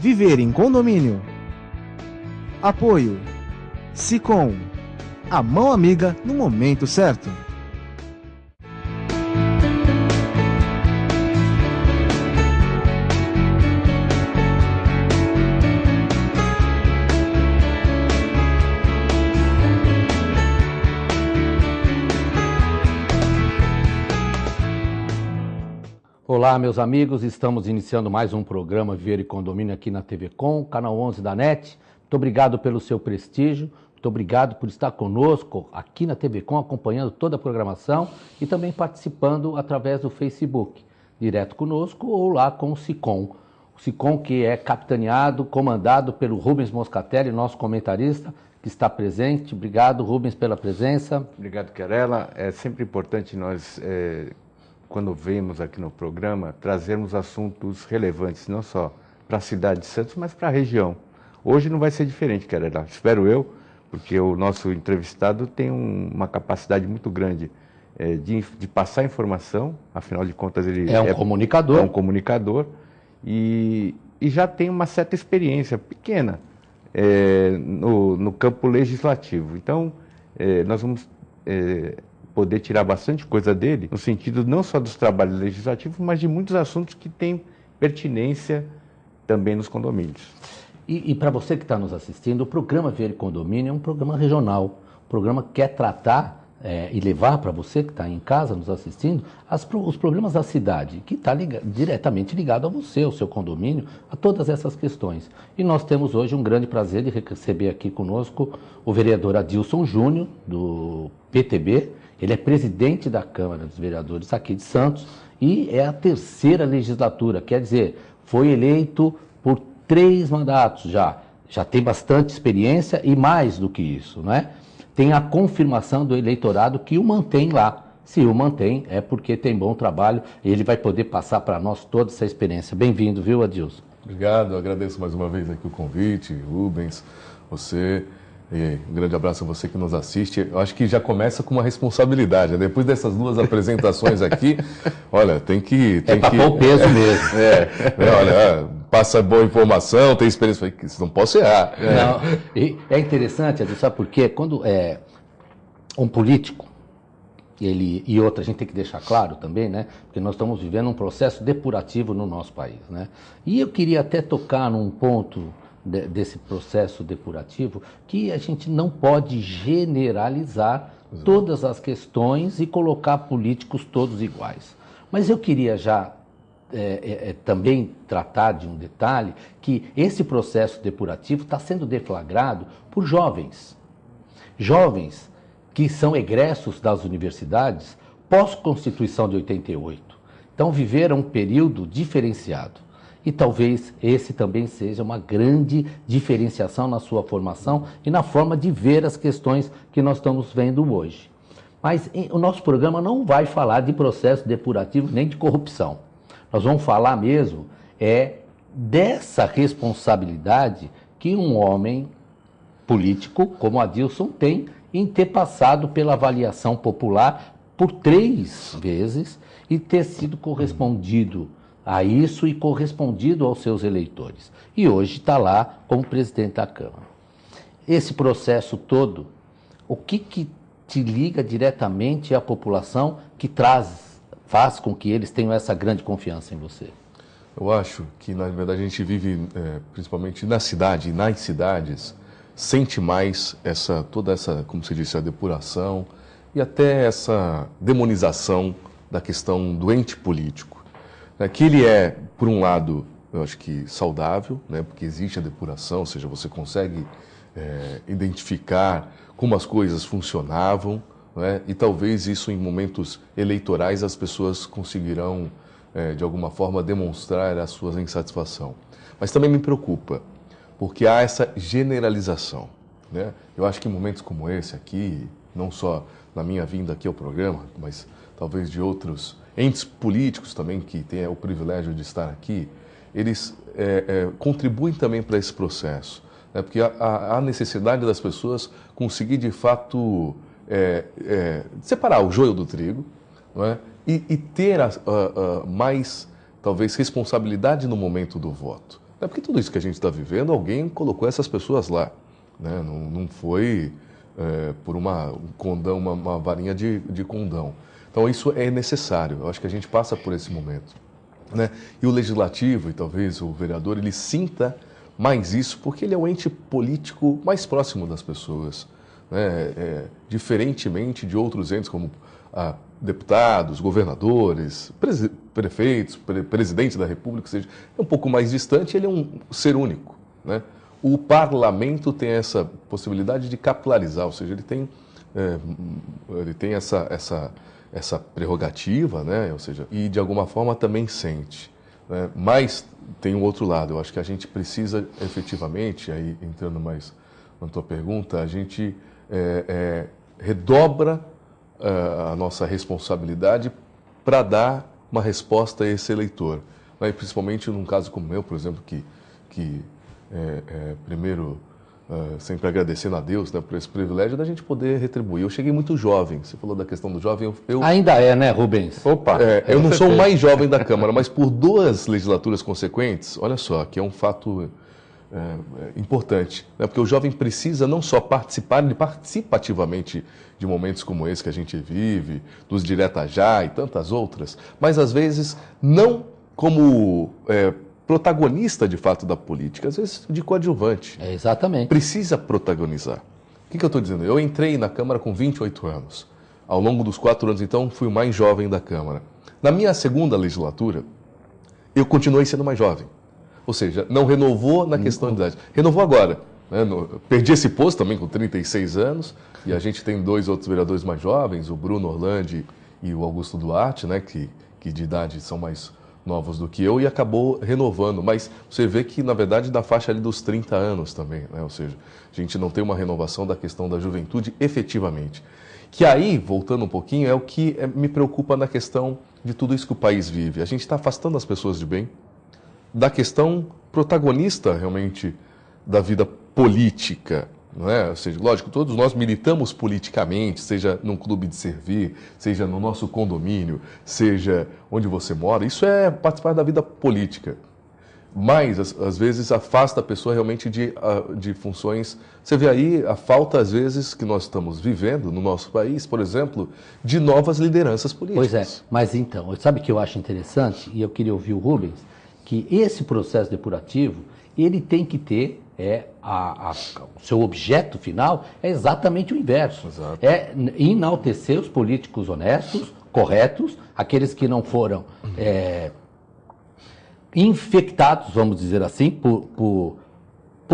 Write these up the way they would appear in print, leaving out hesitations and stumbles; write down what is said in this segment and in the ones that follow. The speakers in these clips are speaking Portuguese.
Viver em condomínio. Apoio Sicom, a mão amiga no momento certo. Olá, meus amigos, estamos iniciando mais um programa Viver e Condomínio aqui na TV Com, canal 11 da NET. Muito obrigado pelo seu prestígio, muito obrigado por estar conosco aqui na TV Com, acompanhando toda a programação e também participando através do Facebook, direto conosco ou lá com o Sicom. O Sicom que é capitaneado, comandado pelo Rubens Moscatelli, nosso comentarista, que está presente. Obrigado, Rubens, pela presença. Obrigado, Querela. É sempre importante nós... quando vemos aqui no programa, trazermos assuntos relevantes, não só para a cidade de Santos, mas para a região. Hoje não vai ser diferente, Querela, espero eu, porque o nosso entrevistado tem uma capacidade muito grande de passar informação, afinal de contas ele é um comunicador. É um comunicador e já tem uma certa experiência pequena no campo legislativo. Então, nós vamos... poder tirar bastante coisa dele, no sentido não só dos trabalhos legislativos, mas de muitos assuntos que têm pertinência também nos condomínios. E para você que está nos assistindo, o programa Viver e Condomínio é um programa regional, um programa que quer tratar e levar para você que está em casa nos assistindo os problemas da cidade, que está diretamente ligado a você, ao seu condomínio, a todas essas questões. E nós temos hoje um grande prazer de receber aqui conosco o vereador Adilson Júnior, do PTB. Ele é presidente da Câmara dos Vereadores aqui de Santos e é a terceira legislatura, quer dizer, foi eleito por 3 mandatos já tem bastante experiência e mais do que isso, né? Tem a confirmação do eleitorado que o mantém lá. Se o mantém, é porque tem bom trabalho e ele vai poder passar para nós toda essa experiência. Bem-vindo, viu, Adilson? Obrigado, eu agradeço mais uma vez aqui o convite, Rubens, você... E um grande abraço a você que nos assiste. Eu acho que já começa com uma responsabilidade. Depois dessas 2 apresentações aqui, olha, tem que... o peso mesmo. Olha, passa boa informação, tem experiência. Isso não posso errar. Não, e é interessante, sabe por quê? Quando um político, e outra, a gente tem que deixar claro também, né? Porque nós estamos vivendo um processo depurativo no nosso país, né? E eu queria até tocar num ponto... desse processo depurativo, que a gente não pode generalizar todas as questões e colocar políticos todos iguais. Mas eu queria já também tratar de um detalhe, que esse processo depurativo está sendo deflagrado por jovens. Jovens que são egressos das universidades pós-Constituição de 88. Então viveram um período diferenciado. E talvez esse também seja uma grande diferenciação na sua formação e na forma de ver as questões que nós estamos vendo hoje. Mas o nosso programa não vai falar de processo depurativo nem de corrupção. Nós vamos falar mesmo dessa responsabilidade que um homem político como Adilson tem em ter passado pela avaliação popular por 3 vezes e ter sido correspondido a isso e correspondido aos seus eleitores. E hoje está lá como presidente da Câmara. Esse processo todo, o que te liga diretamente à população que faz com que eles tenham essa grande confiança em você? Eu acho que, na verdade, a gente vive, principalmente na cidade e nas cidades, sente mais toda essa, como você disse, a depuração e até essa demonização da questão do ente político. Que ele é, por um lado, eu acho que saudável, né, porque existe a depuração, ou seja, você consegue identificar como as coisas funcionavam, né, e talvez isso em momentos eleitorais as pessoas conseguirão, de alguma forma, demonstrar a sua insatisfação. Mas também me preocupa, porque há essa generalização, né? Eu acho que em momentos como esse aqui, não só na minha vinda aqui ao programa, mas talvez de outros entes políticos também que têm o privilégio de estar aqui, eles contribuem também para esse processo, né? Porque há necessidade das pessoas conseguir de fato separar o joio do trigo, não é? E ter mais, talvez, responsabilidade no momento do voto. É porque tudo isso que a gente está vivendo, alguém colocou essas pessoas lá. Né? Não foi por um condão, uma varinha de condão. Então isso é necessário, eu acho que a gente passa por esse momento. Né? E o legislativo, e talvez o vereador, ele sinta mais isso, porque ele é o ente político mais próximo das pessoas. Né? Diferentemente de outros entes como deputados, governadores, prefeitos, presidente da República, ou seja, é um pouco mais distante, ele é um ser único. Né? O parlamento tem essa possibilidade de capilarizar, ou seja, ele tem essa prerrogativa, né? Ou seja, e de alguma forma também sente. Né? Mas tem um outro lado, eu acho que a gente precisa efetivamente, aí entrando mais na tua pergunta, a gente redobra a nossa responsabilidade para dar uma resposta a esse eleitor. Né? E principalmente num caso como o meu, por exemplo, que primeiro, sempre agradecendo a Deus, né, por esse privilégio da gente poder retribuir. Eu cheguei muito jovem, você falou da questão do jovem. Ainda né, Rubens? Opa! Eu não sou o mais jovem da Câmara, mas por 2 legislaturas consequentes, olha só, que é um fato importante, né, porque o jovem precisa não só participar, ele participa ativamente de momentos como esse que a gente vive, dos Direta Já e tantas outras, mas às vezes não como protagonista de fato da política, às vezes de coadjuvante. Exatamente. Precisa protagonizar. O que eu estou dizendo? Eu entrei na Câmara com 28 anos. Ao longo dos 4 anos, então, fui o mais jovem da Câmara. Na minha segunda legislatura, eu continuei sendo mais jovem. Ou seja, não renovou na questão de idade. Renovou agora. Né? Perdi esse posto também com 36 anos, e a gente tem 2 outros vereadores mais jovens, o Bruno Orlandi e o Augusto Duarte, né, que de idade são mais novos do que eu, e acabou renovando. Mas você vê que, na verdade, da faixa ali dos 30 anos também. Né? Ou seja, a gente não tem uma renovação da questão da juventude efetivamente. Que aí, voltando um pouquinho, é o que me preocupa na questão de tudo isso que o país vive. A gente está afastando as pessoas de bem da questão protagonista, realmente, da vida política. Não é? Ou seja, lógico, todos nós militamos politicamente, seja num clube de servir, seja no nosso condomínio, seja onde você mora. Isso é participar da vida política. Mas, às vezes, afasta a pessoa realmente de funções. Você vê aí a falta, às vezes, que nós estamos vivendo no nosso país, por exemplo, de novas lideranças políticas. Pois é, mas então, sabe o que eu acho interessante, e eu queria ouvir o Rubens, que esse processo depurativo, ele tem que ter, o seu objeto final é exatamente o inverso. Exato. É enaltecer os políticos honestos, corretos, aqueles que não foram infectados, vamos dizer assim, por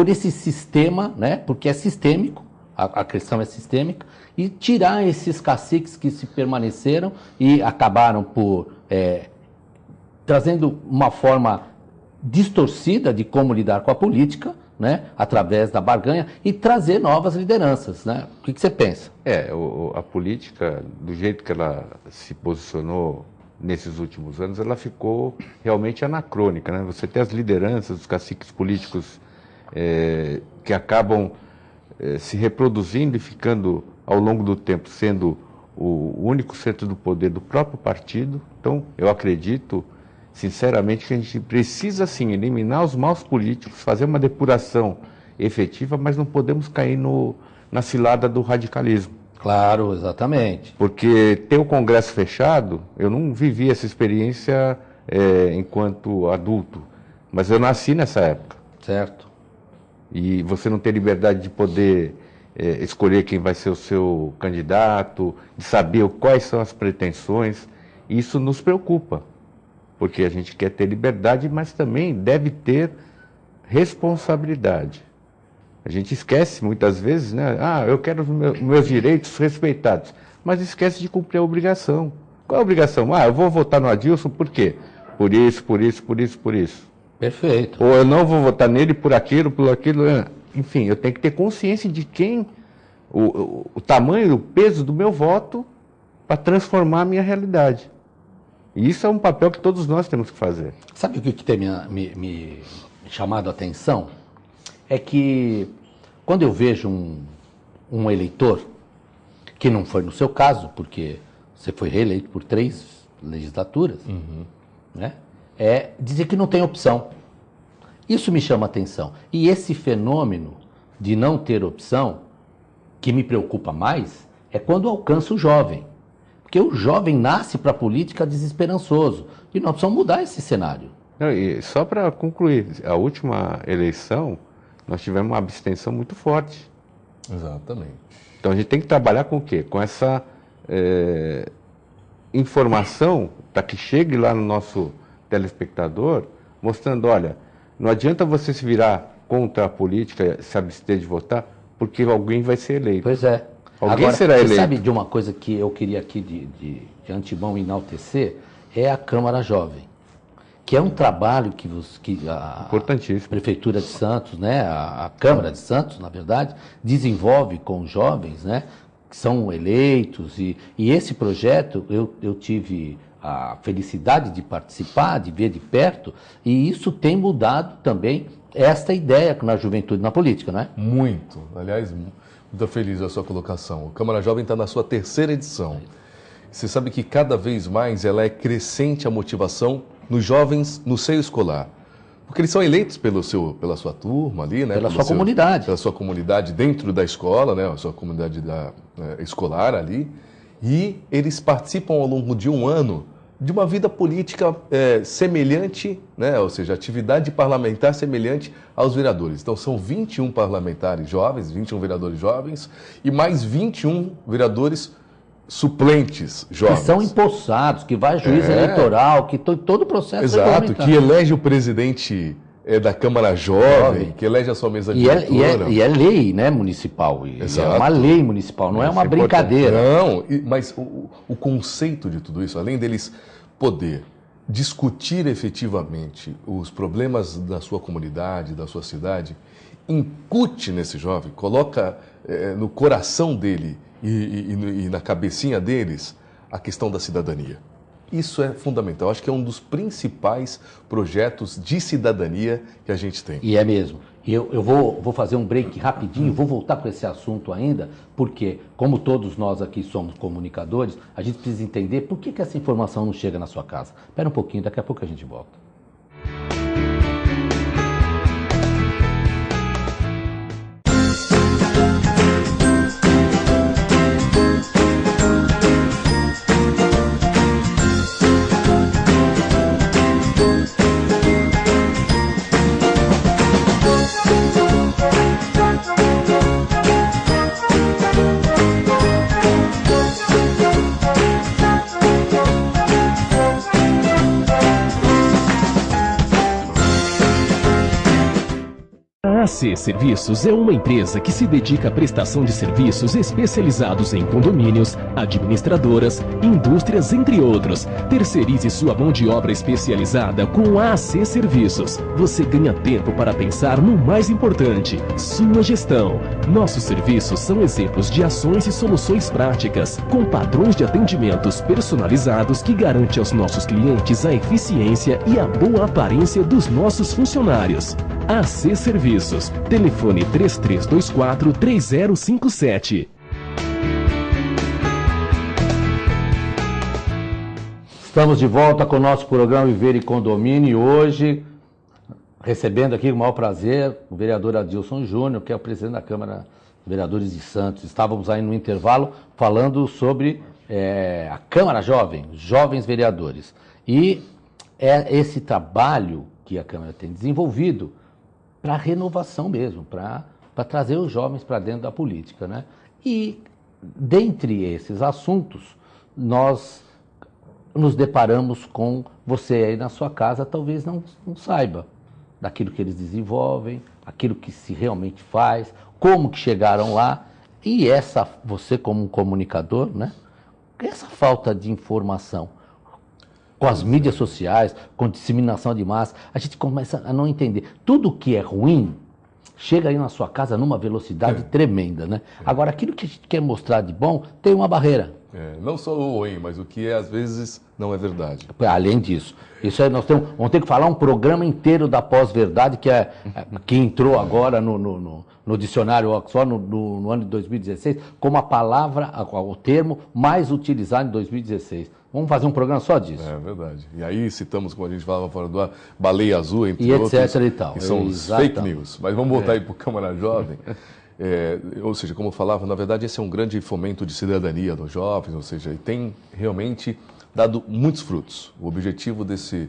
esse sistema, né? Porque é sistêmico, a questão é sistêmica, e tirar esses caciques que se permaneceram e acabaram por trazendo uma forma distorcida de como lidar com a política, né? Através da barganha, e trazer novas lideranças. Né? O que você pensa? A política, do jeito que ela se posicionou nesses últimos anos, ela ficou realmente anacrônica. Né? Você tem as lideranças, os caciques políticos que acabam se reproduzindo e ficando, ao longo do tempo, sendo o único centro do poder do próprio partido. Então, eu acredito, sinceramente, que a gente precisa, sim, eliminar os maus políticos, fazer uma depuração efetiva, mas não podemos cair na cilada do radicalismo. Claro, exatamente. Porque ter o Congresso fechado, eu não vivi essa experiência enquanto adulto, mas eu nasci nessa época. Certo. E você não ter liberdade de poder escolher quem vai ser o seu candidato, de saber quais são as pretensões, isso nos preocupa. Porque a gente quer ter liberdade, mas também deve ter responsabilidade. A gente esquece muitas vezes, né? Eu quero os meus direitos respeitados, mas esquece de cumprir a obrigação. Qual é a obrigação? Eu vou votar no Adilson por quê? Por isso, por isso, por isso, por isso. Perfeito. Ou eu não vou votar nele por aquilo, por aquilo. Enfim, eu tenho que ter consciência de o tamanho, o peso do meu voto para transformar a minha realidade. E isso é um papel que todos nós temos que fazer. Sabe o que tem me chamado a atenção? É que quando eu vejo um eleitor, que não foi no seu caso, porque você foi reeleito por 3 legislaturas, né? Dizer que não tem opção. Isso me chama atenção. E esse fenômeno de não ter opção, que me preocupa mais, é quando alcança o jovem. Porque o jovem nasce para a política desesperançoso. E nós precisamos mudar esse cenário. Não, e só para concluir, a última eleição, nós tivemos uma abstenção muito forte. Exatamente. Então a gente tem que trabalhar com o quê? Com essa informação para que chegue lá no nosso telespectador, mostrando, olha, não adianta você se virar contra a política, se abster de votar, porque alguém vai ser eleito. Pois é. Alguém Agora, será você eleito. sabe de uma coisa que eu queria aqui de antemão enaltecer? É a Câmara Jovem, que é um trabalho que a Importantíssimo. Prefeitura de Santos, né, a Câmara de Santos, na verdade, desenvolve com os jovens, né, que são eleitos. E esse projeto eu tive a felicidade de participar, de ver de perto, e isso tem mudado também esta ideia na juventude na política, não é? Muito. Aliás, muito feliz a sua colocação. O Câmara Jovem está na sua 3ª edição. Você sabe que cada vez mais ela é crescente a motivação nos jovens no seio escolar. Porque eles são eleitos pela sua turma ali, né? Pela sua comunidade. Pela sua comunidade dentro da escola, né? A sua comunidade escolar ali. E eles participam ao longo de um ano de uma vida política semelhante, né? Ou seja, atividade parlamentar semelhante aos vereadores. Então são 21 parlamentares jovens, 21 vereadores jovens e mais 21 vereadores suplentes jovens. Que são empossados, que vai a juiz eleitoral, que todo o processo Exato, que elege o presidente da Câmara Jovem, que elege a sua mesa diretora. E é lei, né, municipal. Exato. É uma lei municipal, não é uma brincadeira. Não, mas o conceito de tudo isso, além deles poder discutir efetivamente os problemas da sua comunidade, da sua cidade, incute nesse jovem, coloca no coração dele e na cabecinha deles a questão da cidadania. Isso é fundamental. Acho que é um dos principais projetos de cidadania que a gente tem. E é mesmo. E eu vou fazer um break rapidinho, vou voltar para esse assunto ainda, porque, como todos nós aqui somos comunicadores, a gente precisa entender por que essa informação não chega na sua casa. Espera um pouquinho, daqui a pouco a gente volta. A AC Serviços é uma empresa que se dedica à prestação de serviços especializados em condomínios, administradoras, indústrias, entre outros. Terceirize sua mão de obra especializada com a AC Serviços. Você ganha tempo para pensar no mais importante, sua gestão. Nossos serviços são exemplos de ações e soluções práticas, com padrões de atendimentos personalizados que garante aos nossos clientes a eficiência e a boa aparência dos nossos funcionários. AC Serviços. Telefone 3324-3057. Estamos de volta com o nosso programa Viver e Condomínio e hoje recebendo aqui com o maior prazer o vereador Adilson Júnior, que é o presidente da Câmara de Vereadores de Santos. Estávamos aí no intervalo falando sobre a Câmara Jovem, jovens vereadores. E é esse trabalho que a Câmara tem desenvolvido para renovação mesmo, para trazer os jovens para dentro da política, né? E dentre esses assuntos, nós nos deparamos com você aí na sua casa, talvez não saiba daquilo que eles desenvolvem, aquilo que se realmente faz, como que chegaram lá. E você como um comunicador, né? Essa falta de informação com as mídias sociais, com disseminação de massa, a gente começa a não entender. Tudo que é ruim chega aí na sua casa numa velocidade tremenda, né? Agora, aquilo que a gente quer mostrar de bom tem uma barreira. Não só o ruim, mas o que às vezes não é verdade. Além disso, isso aí vamos ter que falar um programa inteiro da pós-verdade, que entrou agora no dicionário Oxford no ano de 2016, como a palavra, o termo mais utilizado em 2016. Vamos fazer um programa só disso. É verdade. E aí citamos, como a gente falava fora do ar, baleia azul, entre E outros, etc e tal. que são os Exatamente. fake news. Mas vamos voltar aí para o Câmara Jovem. Ou seja, como eu falava, na verdade esse é um grande fomento de cidadania dos jovens, ou seja, e tem realmente dado muitos frutos. O objetivo desse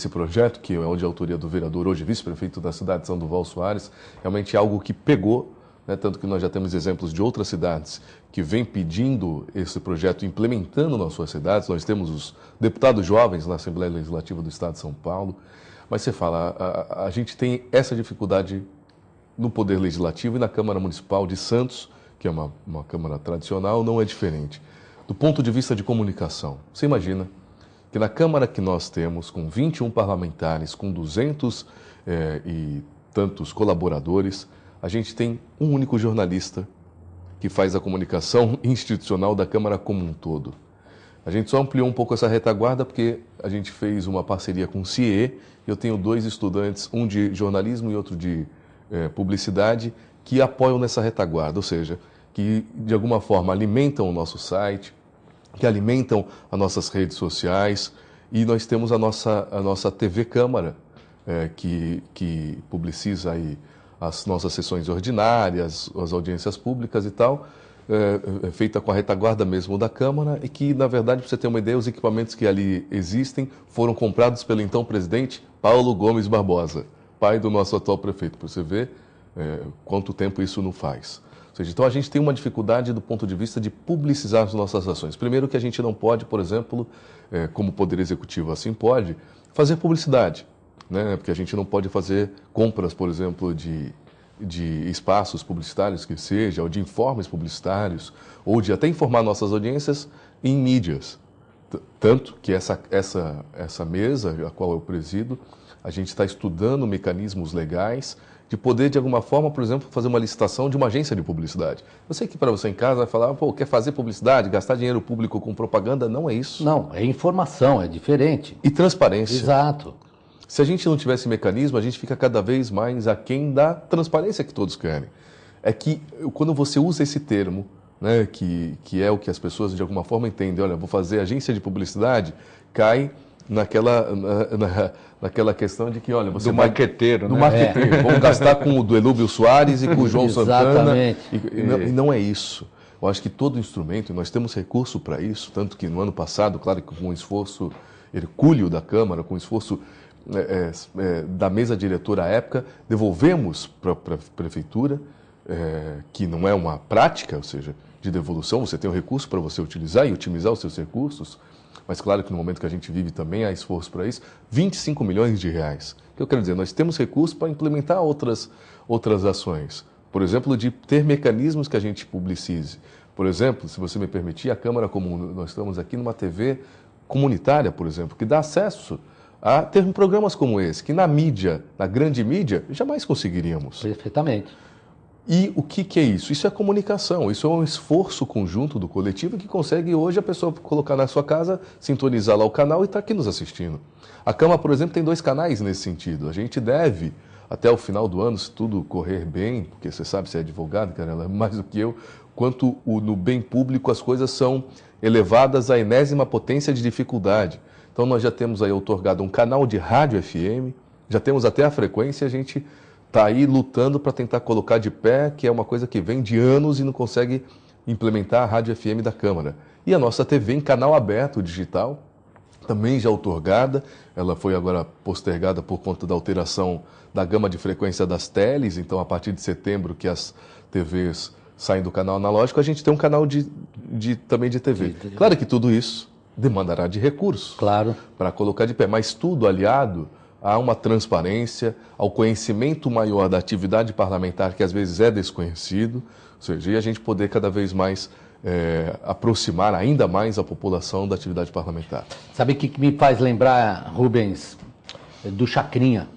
projeto, que é onde a autoria do vereador, hoje vice-prefeito da cidade de São Duval Soares, realmente é algo que pegou, né, tanto que nós já temos exemplos de outras cidades que vêm pedindo esse projeto, implementando nas suas cidades. Nós temos os deputados jovens na Assembleia Legislativa do Estado de São Paulo, mas você fala, a gente tem essa dificuldade no Poder Legislativo e na Câmara Municipal de Santos, que é uma Câmara tradicional, não é diferente. Do ponto de vista de comunicação, você imagina que na Câmara que nós temos, com 21 parlamentares, com 200 e tantos colaboradores, a gente tem um único jornalista que faz a comunicação institucional da Câmara como um todo. A gente só ampliou um pouco essa retaguarda porque a gente fez uma parceria com o CIE, e eu tenho 2 estudantes, um de jornalismo e outro de publicidade, que apoiam nessa retaguarda, ou seja, que de alguma forma alimentam o nosso site, que alimentam as nossas redes sociais, e nós temos a nossa TV Câmara, que publiciza aí as nossas sessões ordinárias, as audiências públicas e tal, feita com a retaguarda mesmo da Câmara, e que, na verdade, para você ter uma ideia, os equipamentos que ali existem foram comprados pelo então presidente Paulo Gomes Barbosa, pai do nosso atual prefeito, para você ver quanto tempo isso não faz. Ou seja, então a gente tem uma dificuldade do ponto de vista de publicizar as nossas ações. Primeiro que a gente não pode, por exemplo, como Poder Executivo assim pode, fazer publicidade, né? Porque a gente não pode fazer compras, por exemplo, de espaços publicitários que seja, ou de informes publicitários, ou de até informar nossas audiências em mídias. Tanto que essa mesa, a qual eu presido, a gente está estudando mecanismos legais de poder, de alguma forma, por exemplo, fazer uma licitação de uma agência de publicidade. Eu sei que para você em casa vai falar, pô, quer fazer publicidade, gastar dinheiro público com propaganda? Não é isso. Não, é informação, é diferente. E transparência. Exato. Se a gente não tivesse mecanismo, a gente fica cada vez mais aquém da transparência que todos querem. É que quando você usa esse termo, né, que é o que as pessoas de alguma forma entendem, olha, vou fazer agência de publicidade, cai naquela questão de que, olha, você do marqueteiro, do né? marqueteiro. Vamos gastar com o do Elúbio Soares e com o João Santana. E não é isso. Eu acho que todo instrumento, e nós temos recurso para isso, tanto que no ano passado, claro que com um esforço hercúleo da Câmara, com um esforço da mesa diretora à época, devolvemos para a Prefeitura, que não é uma prática, ou seja, de devolução, você tem um recurso para você utilizar e otimizar os seus recursos, mas claro que no momento que a gente vive também há esforço para isso, 25 milhões de reais. O que eu quero dizer, nós temos recursos para implementar outras ações. Por exemplo, de ter mecanismos que a gente publicize. Por exemplo, se você me permitir, a Câmara, como nós estamos aqui numa TV comunitária, por exemplo, que dá acesso a ter programas como esse, que na mídia, na grande mídia, jamais conseguiríamos. Perfeitamente. E o que é isso? Isso é comunicação, isso é um esforço conjunto do coletivo que consegue hoje a pessoa colocar na sua casa, sintonizar lá o canal e estar aqui nos assistindo. A Câmara, por exemplo, tem 2 canais nesse sentido. A gente deve, até o final do ano, se tudo correr bem, porque você sabe, você é advogado, cara, mais do que eu, quanto no bem público as coisas são elevadas à enésima potência de dificuldade. Então nós já temos aí outorgado um canal de rádio FM, já temos até a frequência, a gente está aí lutando para tentar colocar de pé, que é uma coisa que vem de anos e não consegue implementar a rádio FM da Câmara. E a nossa TV em canal aberto, digital, também já outorgada, ela foi agora postergada por conta da alteração da gama de frequência das teles, então a partir de setembro que as TVs saem do canal analógico, a gente tem um canal também de TV. Claro que tudo isso demandará de recursos, claro, para colocar de pé, mas tudo aliado a uma transparência, ao conhecimento maior da atividade parlamentar, que às vezes é desconhecido, ou seja, e a gente poder cada vez mais aproximar ainda mais a população da atividade parlamentar. Sabe o que me faz lembrar, Rubens, do Chacrinha?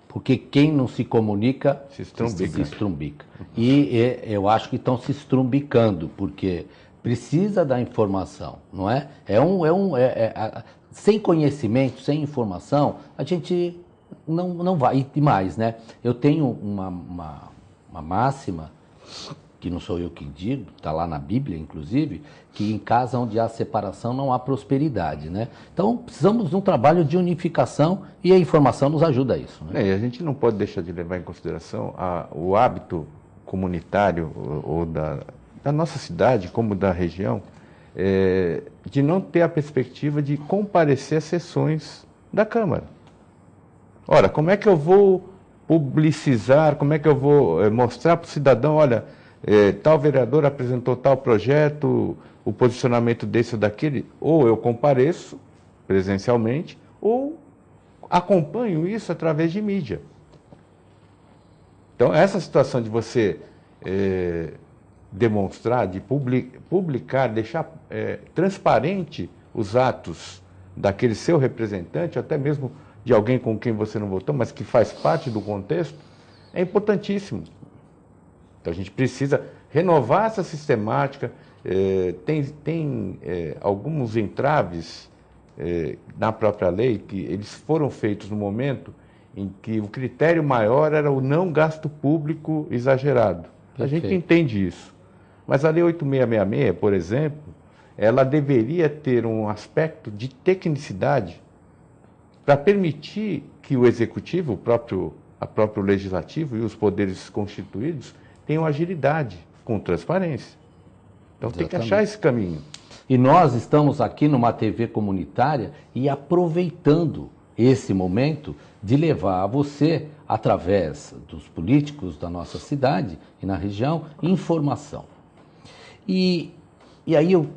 Porque quem não se comunica se estrumbica. E eu acho que estão se estrumbicando, porque precisa da informação, não é? Sem conhecimento, sem informação, a gente não vai. E mais, né? Eu tenho uma máxima que não sou eu que digo, está lá na Bíblia, inclusive, que em casa onde há separação não há prosperidade, né? Então, precisamos de um trabalho de unificação e a informação nos ajuda a isso, né? E a gente não pode deixar de levar em consideração o hábito comunitário ou da nossa cidade, como da região, de não ter a perspectiva de comparecer às sessões da Câmara. Ora, como é que eu vou publicizar, como é que eu vou mostrar para o cidadão, olha, tal vereador apresentou tal projeto, o posicionamento desse ou daquele, ou eu compareço presencialmente, ou acompanho isso através de mídia. Então, essa situação de você demonstrar, de publicar, deixar transparente os atos daquele seu representante, até mesmo de alguém com quem você não votou, mas que faz parte do contexto, é importantíssimo. Então, a gente precisa renovar essa sistemática. Tem alguns entraves na própria lei, que eles foram feitos no momento em que o critério maior era o não gasto público exagerado. A gente entende isso. Mas a Lei 8666, por exemplo, ela deveria ter um aspecto de tecnicidade para permitir que o Executivo, o próprio Legislativo e os poderes constituídos tenham agilidade, com transparência. Então, tem que achar esse caminho. E nós estamos aqui numa TV comunitária e aproveitando esse momento de levar a você, através dos políticos da nossa cidade e na região, informação. E aí eu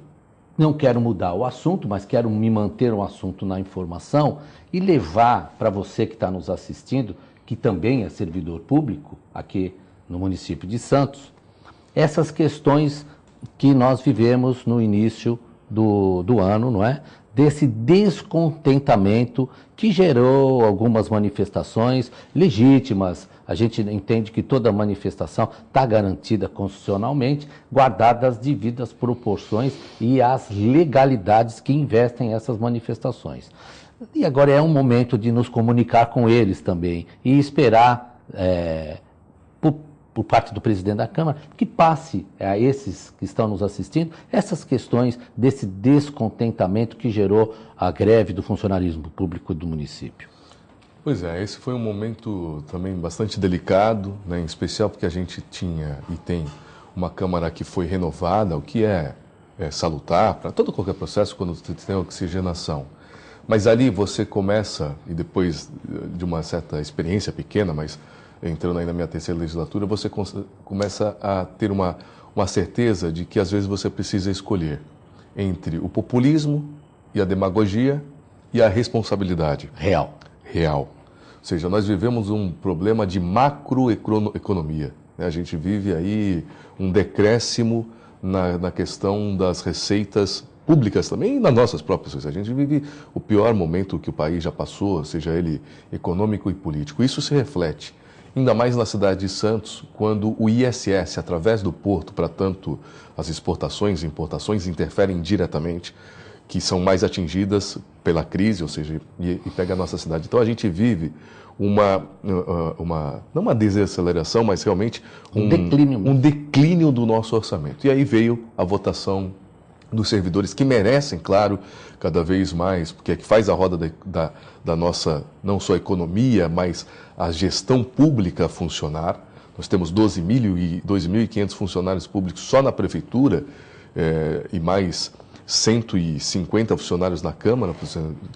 não quero mudar o assunto, mas quero me manter um assunto na informação e levar para você que está nos assistindo, que também é servidor público aqui no município de Santos, essas questões que nós vivemos no início do ano, não é? Desse descontentamento que gerou algumas manifestações legítimas. A gente entende que toda manifestação está garantida constitucionalmente, guardadas as devidas proporções e as legalidades que investem essas manifestações. E agora é um momento de nos comunicar com eles também e esperar, por parte do presidente da Câmara, que passe a esses que estão nos assistindo essas questões desse descontentamento que gerou a greve do funcionalismo público do município. Pois é, esse foi um momento também bastante delicado, né, em especial porque a gente tinha e tem uma Câmara que foi renovada, o que é salutar para todo qualquer processo quando tem oxigenação. Mas ali você começa, e depois de uma certa experiência pequena, mas entrando aí na minha terceira legislatura, você começa a ter uma certeza de que às vezes você precisa escolher entre o populismo e a demagogia e a responsabilidade. Real. Ou seja, nós vivemos um problema de macroeconomia. Né? A gente vive aí um decréscimo na questão das receitas públicas também e nas nossas próprias. A gente vive o pior momento que o país já passou, seja ele econômico e político. Isso se reflete ainda mais na cidade de Santos, quando o ISS, através do porto, para tanto as exportações e importações interferem diretamente, que são mais atingidas pela crise, ou seja, e pega a nossa cidade. Então a gente vive não uma desaceleração, mas realmente um declínio do nosso orçamento. E aí veio a votação dos servidores que merecem, claro, cada vez mais, porque é que faz a roda da nossa, não só economia, mas a gestão pública funcionar. Nós temos 2.500 funcionários públicos só na prefeitura e mais 150 funcionários na Câmara,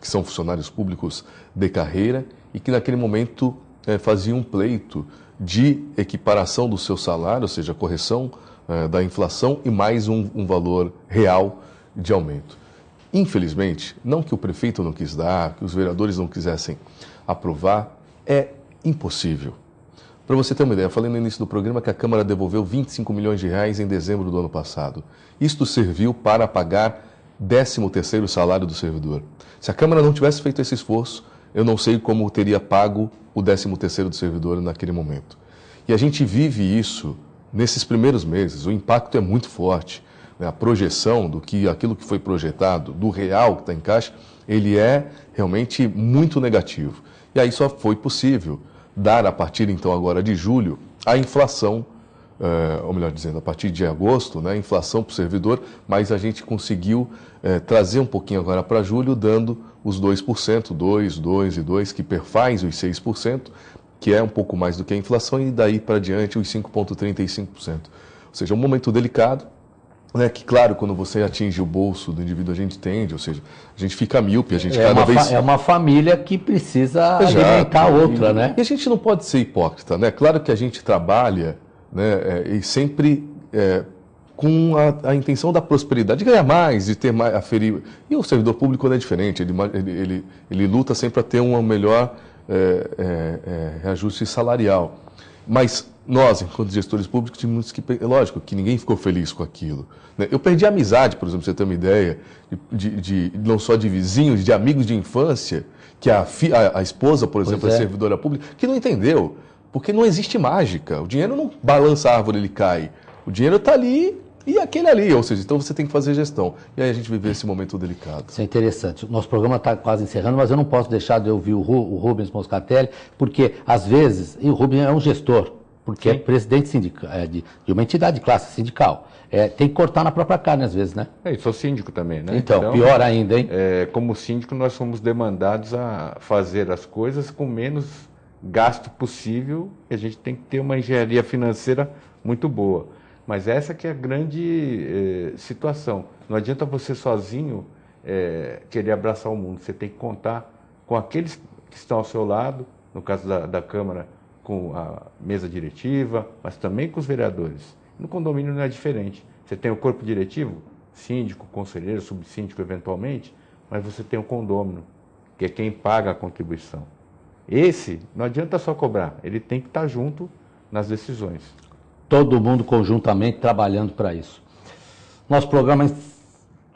que são funcionários públicos de carreira e que naquele momento faziam um pleito de equiparação do seu salário, ou seja, correção da inflação e mais um valor real de aumento. Infelizmente, não que o prefeito não quis dar, que os vereadores não quisessem aprovar, é impossível. Para você ter uma ideia, eu falei no início do programa que a Câmara devolveu 25 milhões de reais em dezembro do ano passado. Isto serviu para pagar 13º salário do servidor. Se a Câmara não tivesse feito esse esforço, eu não sei como teria pago o 13º do servidor naquele momento. E a gente vive isso nesses primeiros meses, o impacto é muito forte. Né? A projeção aquilo que foi projetado, do real que está em caixa, ele é realmente muito negativo. E aí só foi possível dar, a partir então agora de julho, a inflação ou melhor dizendo, a partir de agosto, né, inflação para o servidor, mas a gente conseguiu trazer um pouquinho agora para julho, dando os 2%, 2 e 2, que perfaz os 6%, que é um pouco mais do que a inflação, e daí para diante os 5,35%. Ou seja, é um momento delicado, né, que, claro, quando você atinge o bolso do indivíduo, a gente tende, ou seja, a gente fica míope, a gente cada vez... É uma família que precisa alimentar a outra, né? E a gente não pode ser hipócrita, né? Claro que a gente trabalha, né, e sempre com a intenção da prosperidade, de ganhar mais, de ter mais, aferir... E o servidor público não é diferente, ele luta sempre para ter um melhor reajuste salarial. Mas nós, enquanto gestores públicos, tínhamos que... Lógico que ninguém ficou feliz com aquilo, né? Eu perdi a amizade, por exemplo, pra você ter uma ideia, não só de vizinhos, de amigos de infância, que a esposa, por exemplo, é servidora pública, que não entendeu, porque não existe mágica. O dinheiro não balança a árvore, ele cai. O dinheiro está ali e aquele ali, ou seja, então você tem que fazer gestão. E aí a gente vive esse momento delicado. Isso é interessante. O nosso programa está quase encerrando, mas eu não posso deixar de ouvir o Rubens Moscatelli, porque às vezes, e o Rubens é um gestor, porque é presidente de uma entidade de classe sindical. Tem que cortar na própria carne às vezes, né? Eu sou síndico também, né? Então, pior ainda, hein? Como síndico, nós somos demandados a fazer as coisas com menos gasto possível, e a gente tem que ter uma engenharia financeira muito boa. Mas essa que é a grande situação. Não adianta você sozinho querer abraçar o mundo. Você tem que contar com aqueles que estão ao seu lado, no caso da Câmara, com a mesa diretiva, mas também com os vereadores. No condomínio não é diferente. Você tem o corpo diretivo, síndico, conselheiro, subsíndico eventualmente, mas você tem o condômino, que é quem paga a contribuição. Esse, não adianta só cobrar, ele tem que estar junto nas decisões. Todo mundo conjuntamente trabalhando para isso. Nosso programa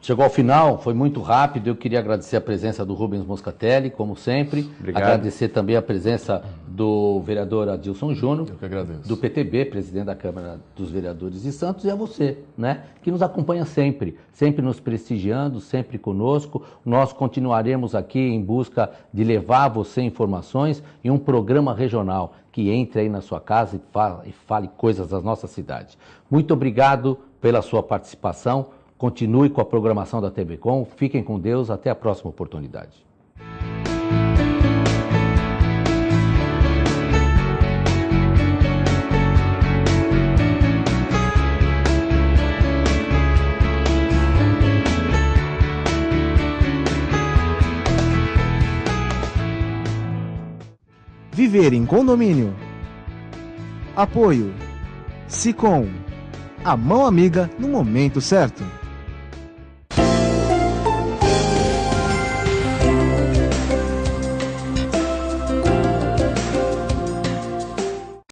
chegou ao final, foi muito rápido. Eu queria agradecer a presença do Rubens Moscatelli, como sempre. Obrigado. Agradecer também a presença do vereador Adilson Júnior, Eu que agradeço. do PTB, presidente da Câmara dos Vereadores de Santos, e a você, né, que nos acompanha sempre nos prestigiando, sempre conosco. Nós continuaremos aqui em busca de levar a você informações em um programa regional que entre aí na sua casa e fale coisas da nossa cidade. Muito obrigado pela sua participação. Continue com a programação da TV Com. Fiquem com Deus. Até a próxima oportunidade. Viver em condomínio. Apoio Sicom, a mão amiga no momento certo.